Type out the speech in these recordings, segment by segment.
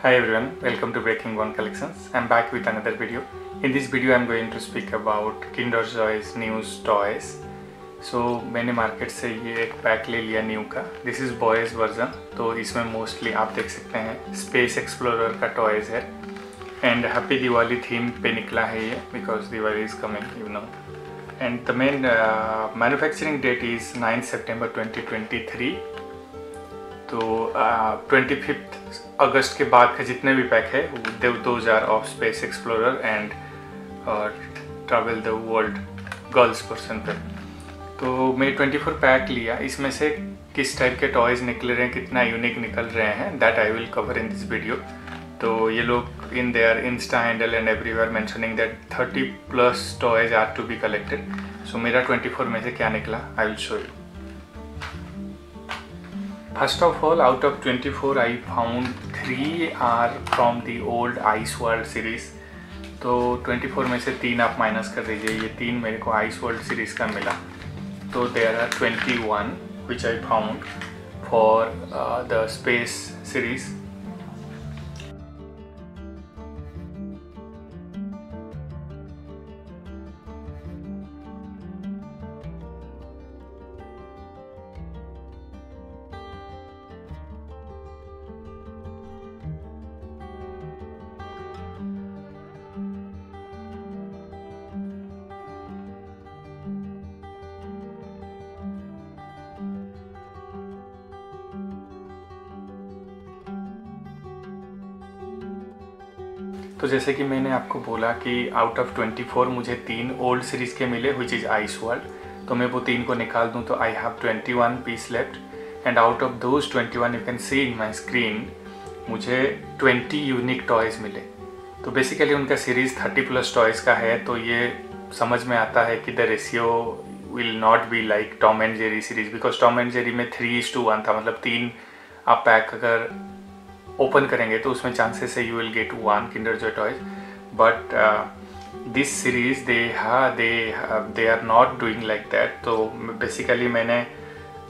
Hi everyone, welcome to BreakingBondCollections. I'm back with another video. In this video I'm going to speak about Kinderjoy's new toys. So मैंने market से ये एक pack ले लिया new का. This is boys version. तो इसमें mostly आप देख सकते हैं स्पेस एक्सप्लोरर का टॉयज़ है एंड हैप्पी दिवाली थीम पे निकला है ये because Diwali is coming you know. And the main manufacturing that is 9 सितंबर 2023. तो 25 अगस्त के बाद के जितने भी पैक है those are of space explorer and travel the world girls person पे. तो मैं 24 पैक लिया. इसमें से किस टाइप के टॉयज़ निकल रहे हैं, कितना यूनिक निकल रहे हैं, that I will cover in this video. तो ये लोग in their insta handle and everywhere mentioning that 30+ toys are to be collected. So मेरा 24 में से क्या निकला I will show you. First of all, out of 24, I found 3 are from the old Ice World series. तो 24 में से 3 आप minus कर दीजिए. ये 3 मेरे को Ice World series का मिला. तो there are 21 which I found for the Space series. तो जैसे कि मैंने आपको बोला कि आउट ऑफ 24 मुझे 3 ओल्ड सीरीज़ के मिले विच इज़ आइस वर्ल्ड. तो मैं वो 3 को निकाल दूँ तो I have 21 piece left and out of those 21 you can see in my screen मुझे 20 यूनिक टॉयज़ मिले. तो बेसिकली उनका सीरीज़ 30+ टॉयज़ का है. तो ये समझ में आता है कि the ratio will not be like Tom and Jerry series because Tom and Jerry में 3:1 था. मतलब 3 आप पैक अगर ओपन करेंगे तो उसमें चांसेस है you will get 1 Kinder Joy toys. But this series they are not doing like that. तो बेसिकली मैंने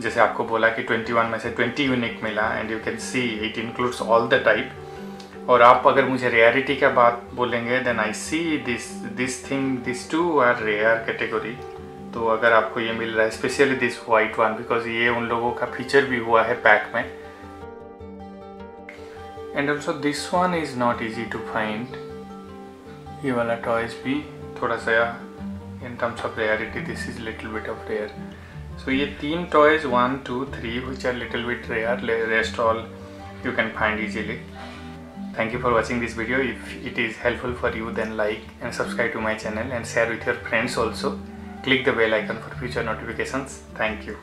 जैसे आपको बोला कि 21 में से 20 यूनिक मिला and you can see it includes all the type. और आप अगर मुझे रेयरिटी का बात बोलेंगे then I see this two are rare category. तो अगर आपको ये मिल रहा है specially this white one because ये उन लोगों का फीचर भी हुआ है पैक में. And also this one is not easy to find. ये वाला टॉयज़ भी थोड़ा सा in terms of rarity this is little bit of rare. So ये 3 toys 1, 2, 3 which are little bit rare. Rest all you can find easily. Thank you for watching this video. If it is helpful for you then like and subscribe to my channel and share with your friends also. Click the bell icon for future notifications. Thank you.